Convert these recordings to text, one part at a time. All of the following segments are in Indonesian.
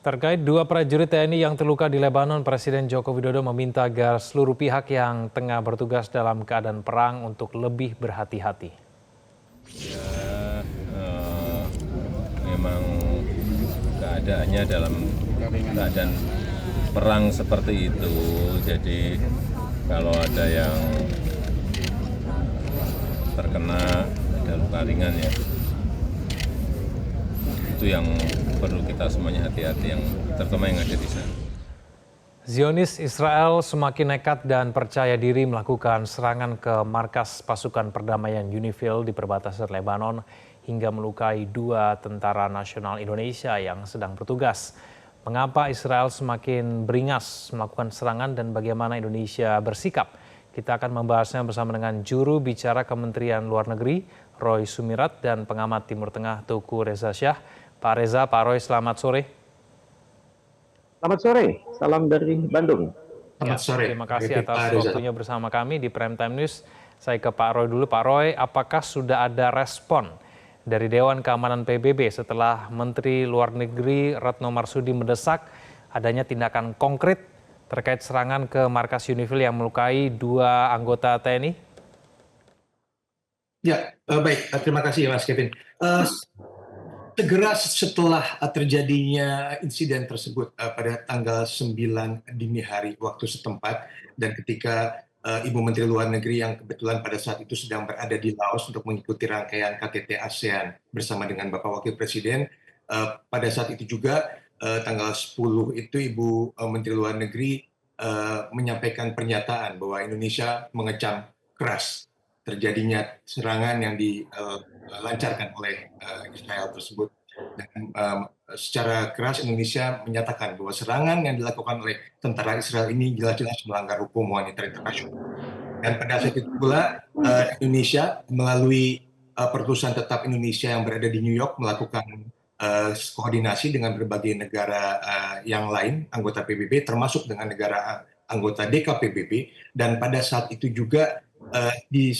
Terkait dua prajurit TNI yang terluka di Lebanon, Presiden Joko Widodo meminta agar seluruh pihak yang tengah bertugas dalam keadaan perang untuk lebih berhati-hati. Ya, memang keadaannya dalam keadaan perang seperti itu. Jadi kalau ada yang terkena ada luka ringan ya, itu yang perlu kita semuanya hati-hati, yang terutama yang ada di sana. Zionis Israel semakin nekat dan percaya diri melakukan serangan ke markas pasukan perdamaian UNIFIL di perbatasan Lebanon hingga melukai dua tentara nasional Indonesia yang sedang bertugas. Mengapa Israel semakin beringas melakukan serangan dan bagaimana Indonesia bersikap? Kita akan membahasnya bersama dengan juru bicara Kementerian Luar Negeri, Roy Sumirat, dan pengamat Timur Tengah, Tuku Reza Syah. Pak Reza, Pak Roy, selamat sore. Selamat sore, salam dari Bandung. Selamat sore. Terima kasih atas waktunya bersama kami di Prime Time News. Saya ke Pak Roy dulu. Pak Roy, apakah sudah ada respon dari Dewan Keamanan PBB setelah Menteri Luar Negeri Retno Marsudi mendesak adanya tindakan konkret terkait serangan ke markas UNIFIL yang melukai dua anggota TNI? Ya, baik. Terima kasih Mas Kevin. Segera setelah terjadinya insiden tersebut pada tanggal 9 dini hari waktu setempat, dan ketika Ibu Menteri Luar Negeri yang kebetulan pada saat itu sedang berada di Laos untuk mengikuti rangkaian KTT ASEAN bersama dengan Bapak Wakil Presiden, pada saat itu juga tanggal 10 itu Ibu Menteri Luar Negeri menyampaikan pernyataan bahwa Indonesia mengecam keras terjadinya serangan yang dilancarkan oleh Israel tersebut. Dan secara keras Indonesia menyatakan bahwa serangan yang dilakukan oleh tentara Israel ini jelas-jelas melanggar hukum wanita internasional. Dan pada saat itu pula Indonesia melalui perutusan tetap Indonesia yang berada di New York melakukan koordinasi dengan berbagai negara yang lain, anggota PBB, termasuk dengan negara anggota DKPBB. Dan pada saat itu juga di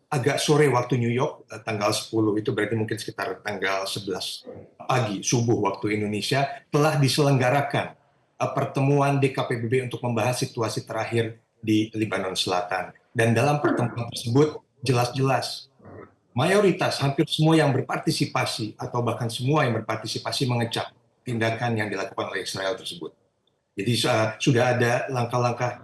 agak sore waktu New York, tanggal 10 itu berarti mungkin sekitar tanggal 11 pagi, subuh waktu Indonesia, telah diselenggarakan pertemuan DKPBB untuk membahas situasi terakhir di Lebanon Selatan. Dan dalam pertemuan tersebut jelas-jelas mayoritas, hampir semua yang berpartisipasi atau bahkan semua yang berpartisipasi mengecam tindakan yang dilakukan oleh Israel tersebut. Jadi sudah ada langkah-langkah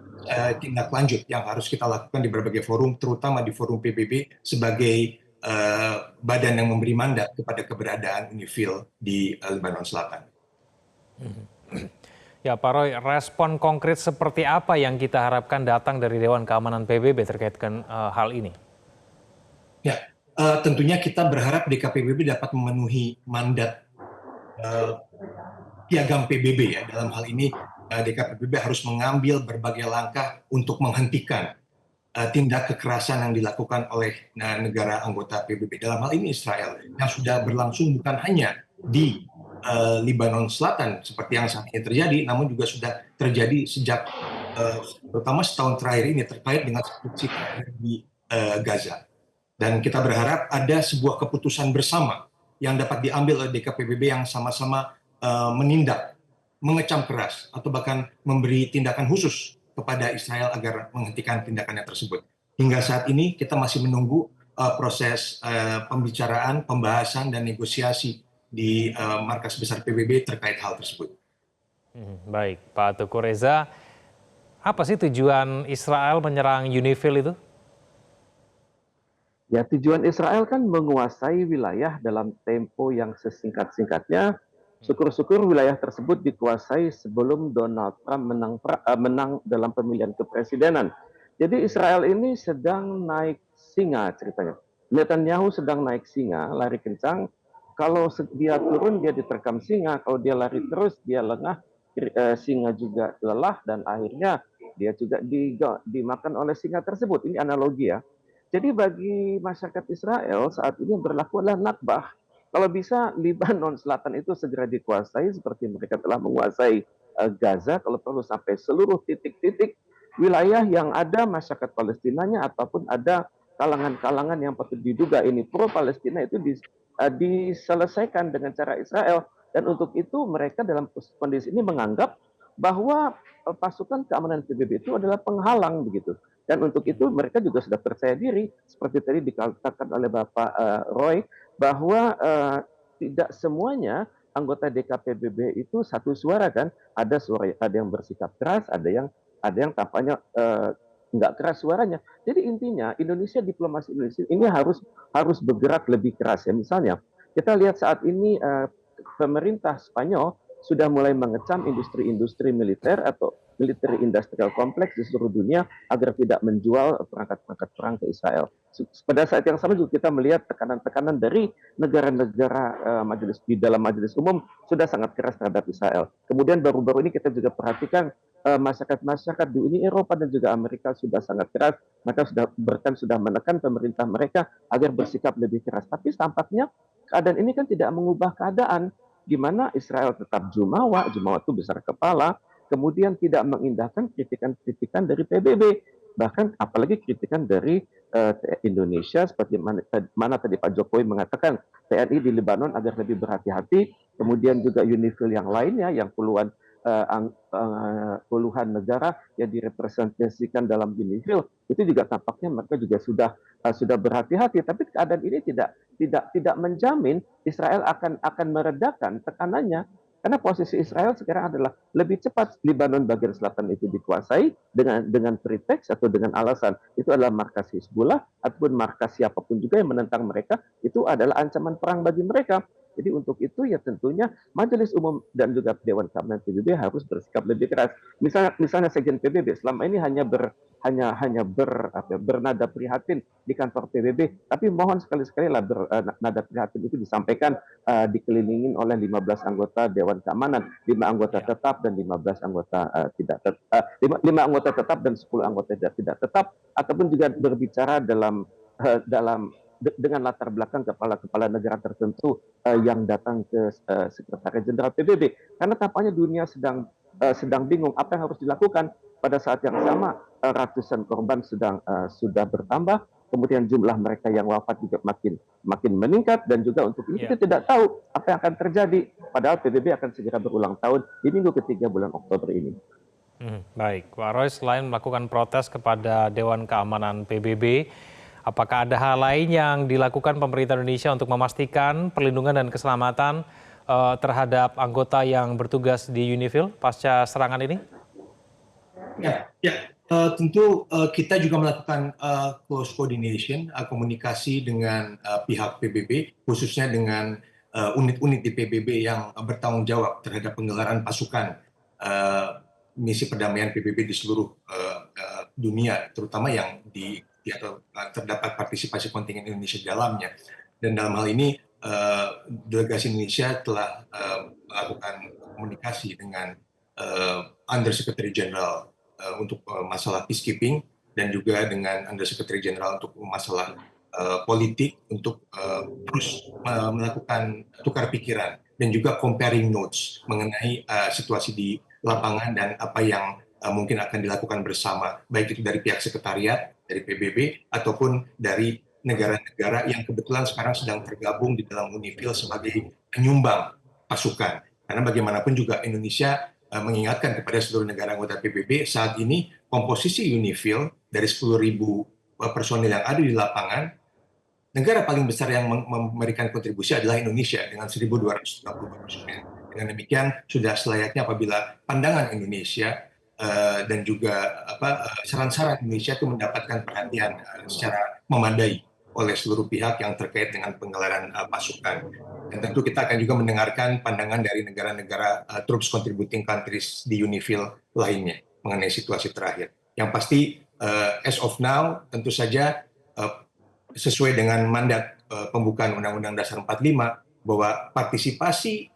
tindak lanjut yang harus kita lakukan di berbagai forum, terutama di forum PBB sebagai badan yang memberi mandat kepada keberadaan UNIFIL di Lebanon Selatan. Ya Pak Roy, respon konkret seperti apa yang kita harapkan datang dari Dewan Keamanan PBB terkait dengan hal ini? Ya, tentunya kita berharap DKPBB dapat memenuhi mandat piagam PBB ya. Dalam hal ini DKPBB harus mengambil berbagai langkah untuk menghentikan tindak kekerasan yang dilakukan oleh negara anggota PBB. Dalam hal ini Israel, yang sudah berlangsung bukan hanya di Lebanon Selatan seperti yang saat ini terjadi, namun juga sudah terjadi sejak terutama setahun terakhir ini terkait dengan situasi di Gaza. Dan kita berharap ada sebuah keputusan bersama yang dapat diambil oleh DKPBB yang sama-sama menindak, mengecam keras, atau bahkan memberi tindakan khusus kepada Israel agar menghentikan tindakannya tersebut. Hingga saat ini kita masih menunggu proses pembicaraan, pembahasan, dan negosiasi di markas besar PBB terkait hal tersebut. Baik, Pak Tuku Reza, apa sih tujuan Israel menyerang UNIFIL itu? Ya, tujuan Israel kan menguasai wilayah dalam tempo yang sesingkat-singkatnya. Syukur-syukur wilayah tersebut dikuasai sebelum Donald Trump menang dalam pemilihan kepresidenan. Jadi Israel ini sedang naik singa ceritanya. Netanyahu sedang naik singa, lari kencang. Kalau dia turun, dia diterkam singa. Kalau dia lari terus, dia lengah. Singa juga lelah dan akhirnya dia juga dimakan oleh singa tersebut. Ini analogi ya. Jadi bagi masyarakat Israel saat ini berlaku adalah nakbah. Kalau bisa Lebanon Selatan itu segera dikuasai seperti mereka telah menguasai Gaza, kalau perlu sampai seluruh titik-titik wilayah yang ada masyarakat Palestinanya ataupun ada kalangan-kalangan yang patut diduga ini pro Palestina itu diselesaikan dengan cara Israel Dan untuk itu mereka dalam kondisi ini menganggap bahwa pasukan keamanan PBB itu adalah penghalang begitu. Dan untuk itu mereka juga sudah percaya diri, seperti tadi dikatakan oleh Bapak Roy, bahwa tidak semuanya anggota DKPBB itu satu suara kan. Ada yang bersikap keras, ada yang tampaknya nggak keras suaranya. Jadi intinya diplomasi Indonesia ini harus bergerak lebih keras ya. Misalnya kita lihat saat ini pemerintah Spanyol sudah mulai mengecam industri-industri militer atau military industrial complex di seluruh dunia agar tidak menjual perangkat-perangkat perang ke Israel. Pada saat yang sama juga kita melihat tekanan-tekanan dari negara-negara di dalam majelis umum sudah sangat keras terhadap Israel. Kemudian baru-baru ini kita juga perhatikan masyarakat-masyarakat di Uni Eropa dan juga Amerika sudah sangat keras, mereka sudah menekan pemerintah mereka agar bersikap lebih keras. Tapi tampaknya keadaan ini kan tidak mengubah keadaan, di mana Israel tetap jumawa itu besar kepala, kemudian tidak mengindahkan kritikan-kritikan dari PBB, bahkan apalagi kritikan dari Indonesia, seperti mana tadi Pak Jokowi mengatakan TNI di Lebanon agar lebih berhati-hati, kemudian juga UNIFIL yang lainnya yang puluhan negara yang direpresentasikan dalam UNIFIL itu juga tampaknya mereka juga sudah berhati-hati. Tapi keadaan ini tidak menjamin Israel akan meredakan tekanannya, karena posisi Israel sekarang adalah lebih cepat Lebanon bagian selatan itu dikuasai dengan pretext atau dengan alasan itu adalah markas Hizbullah ataupun markas siapapun juga yang menentang mereka, itu adalah ancaman perang bagi mereka. Jadi untuk itu ya tentunya Majelis Umum dan juga Dewan Keamanan PBB harus bersikap lebih keras. Misalnya Sekjen PBB selama ini hanya bernada prihatin di kantor PBB, tapi mohon sekali-sekali lah nada prihatin itu disampaikan dikelilingin oleh 15 anggota Dewan Keamanan, 5 anggota tetap dan 15 anggota tidak tetap, 5 anggota tetap dan 10 anggota tidak tetap, ataupun juga berbicara dengan latar belakang kepala-kepala negara tertentu yang datang ke Sekretariat Jenderal PBB, karena tampaknya dunia sedang bingung apa yang harus dilakukan. Pada saat yang sama ratusan korban sudah bertambah, kemudian jumlah mereka yang wafat juga makin meningkat, dan juga untuk ini kita tidak tahu apa yang akan terjadi, padahal PBB akan segera berulang tahun di minggu ketiga bulan Oktober ini. Baik, Pak Roy, selain melakukan protes kepada Dewan Keamanan PBB, apakah ada hal lain yang dilakukan pemerintah Indonesia untuk memastikan perlindungan dan keselamatan terhadap anggota yang bertugas di UNIFIL pasca serangan ini? Tentu kita juga melakukan close coordination, komunikasi dengan pihak PBB, khususnya dengan unit-unit di PBB yang bertanggung jawab terhadap penggelaran pasukan misi perdamaian PBB di seluruh dunia, terutama yang atau terdapat partisipasi kontingen Indonesia di dalamnya. Dan dalam hal ini delegasi Indonesia telah melakukan komunikasi dengan Under Secretary General untuk masalah peacekeeping, dan juga dengan Under Secretary General untuk masalah politik, untuk terus melakukan tukar pikiran dan juga comparing notes mengenai situasi di lapangan dan apa yang mungkin akan dilakukan bersama, baik itu dari pihak sekretariat, dari PBB, ataupun dari negara-negara yang kebetulan sekarang sedang tergabung di dalam UNIFIL sebagai penyumbang pasukan. Karena bagaimanapun juga Indonesia mengingatkan kepada seluruh negara anggota PBB, saat ini komposisi UNIFIL dari 10.000 personil yang ada di lapangan, negara paling besar yang memberikan kontribusi adalah Indonesia dengan 1.250 personil. Dengan demikian sudah selayaknya apabila pandangan Indonesia dan juga saran-saran Indonesia itu mendapatkan perhatian secara memadai oleh seluruh pihak yang terkait dengan penggelaran pasukan. Dan tentu kita akan juga mendengarkan pandangan dari negara-negara troops contributing countries di UNIFIL lainnya mengenai situasi terakhir. Yang pasti as of now tentu saja sesuai dengan mandat pembukaan Undang-Undang Dasar 45 bahwa partisipasi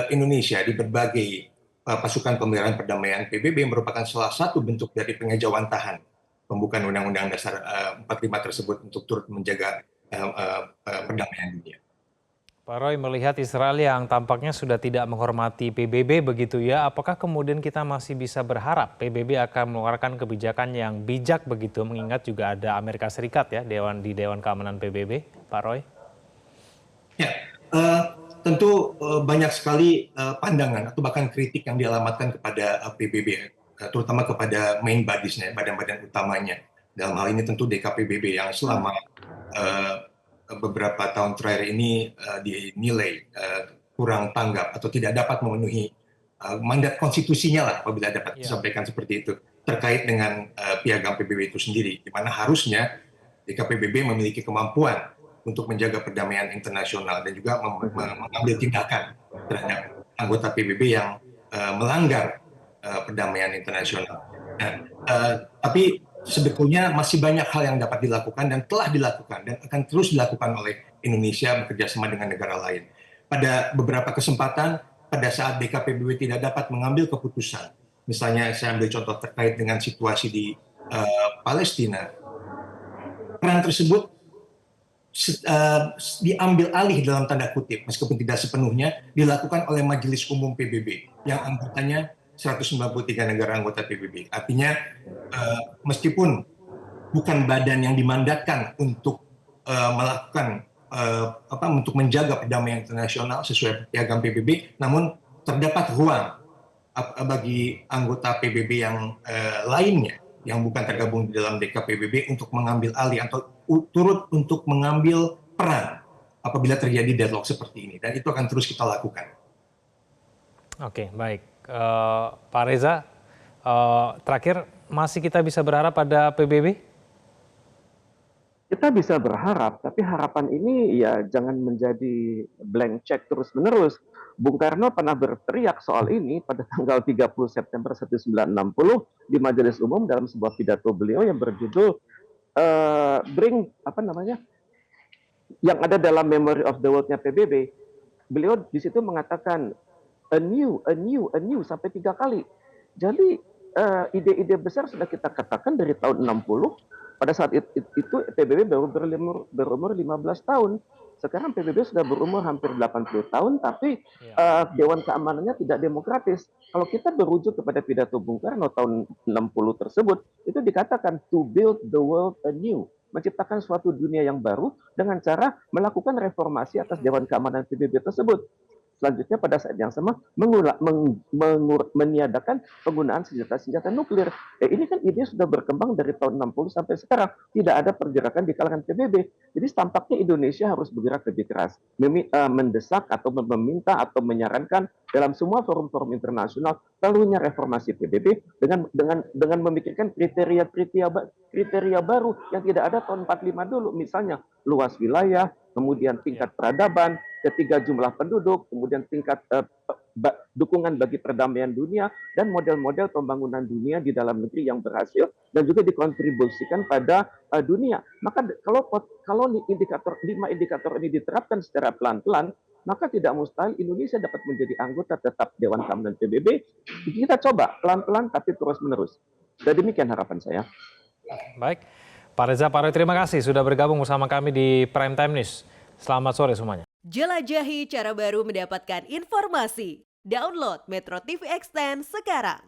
Indonesia di berbagai pasukan pemeliharaan perdamaian PBB merupakan salah satu bentuk dari pengejawantahan pembukaan Undang-Undang Dasar 45 tersebut untuk turut menjaga perdamaian dunia. Pak Roy, melihat Israel yang tampaknya sudah tidak menghormati PBB begitu ya, apakah kemudian kita masih bisa berharap PBB akan mengeluarkan kebijakan yang bijak begitu, mengingat juga ada Amerika Serikat ya di Dewan Keamanan PBB, Pak Roy? Ya, tentu banyak sekali pandangan atau bahkan kritik yang dialamatkan kepada PBB, terutama kepada main bodies-nya, badan-badan utamanya. Dalam hal ini tentu DKPBB yang selama beberapa tahun terakhir ini dinilai kurang tanggap atau tidak dapat memenuhi mandat konstitusinya lah, apabila dapat disampaikan seperti itu, terkait dengan piagam PBB itu sendiri, di mana harusnya DKPBB memiliki kemampuan untuk menjaga perdamaian internasional dan juga mengambil tindakan terhadap anggota PBB yang melanggar perdamaian internasional. Nah, tapi sebetulnya masih banyak hal yang dapat dilakukan dan telah dilakukan dan akan terus dilakukan oleh Indonesia bekerjasama dengan negara lain. Pada beberapa kesempatan, pada saat DKPBB tidak dapat mengambil keputusan, misalnya saya ambil contoh terkait dengan situasi di Palestina, peran tersebut diambil alih dalam tanda kutip, meskipun tidak sepenuhnya, dilakukan oleh Majelis Umum PBB yang anggotanya 193 negara anggota PBB. Artinya meskipun bukan badan yang dimandatkan untuk melakukan untuk menjaga perdamaian internasional sesuai piagam PBB, namun terdapat ruang bagi anggota PBB yang lainnya yang bukan tergabung di dalam DKPBB untuk mengambil alih atau turut untuk mengambil peran apabila terjadi deadlock seperti ini, dan itu akan terus kita lakukan. Oke, baik. Pak Reza, terakhir masih kita bisa berharap pada PBB? Kita bisa berharap, tapi harapan ini ya jangan menjadi blank check terus-menerus. Bung Karno pernah berteriak soal ini pada tanggal 30 September 1960 di Majelis Umum dalam sebuah pidato beliau yang berjudul yang ada dalam Memory of the World-nya PBB. Beliau di situ mengatakan a new sampai 3 kali. Jadi ide-ide besar sudah kita katakan dari tahun 60. Pada saat itu PBB baru berumur 15 tahun. Sekarang PBB sudah berumur hampir 80 tahun, tapi Dewan Keamanannya tidak demokratis. Kalau kita berujuk kepada pidato Bung Karno tahun 60 tersebut, itu dikatakan to build the world anew, menciptakan suatu dunia yang baru dengan cara melakukan reformasi atas Dewan Keamanan PBB tersebut. Selanjutnya pada saat yang sama meniadakan penggunaan senjata nuklir. Ini kan ide sudah berkembang dari tahun 60 sampai sekarang. Tidak ada pergerakan di kalangan PBB. Jadi tampaknya Indonesia harus bergerak lebih keras. Mendesak atau meminta atau menyarankan dalam semua forum-forum internasional perlunya reformasi PBB dengan memikirkan kriteria baru yang tidak ada tahun 45 dulu. Misalnya luas wilayah, kemudian tingkat peradaban, ketiga jumlah penduduk, kemudian tingkat dukungan bagi perdamaian dunia, dan model-model pembangunan dunia di dalam negeri yang berhasil dan juga dikontribusikan pada dunia. Maka kalau 5 indikator ini diterapkan secara pelan-pelan, maka tidak mustahil Indonesia dapat menjadi anggota tetap Dewan Keamanan PBB. Kita coba pelan-pelan tapi terus-menerus. Dan demikian harapan saya. Baik, Pak Reza Paroi, terima kasih sudah bergabung bersama kami di Prime Time News. Selamat sore semuanya. Jelajahi cara baru mendapatkan informasi. Download Metro TV Extend sekarang.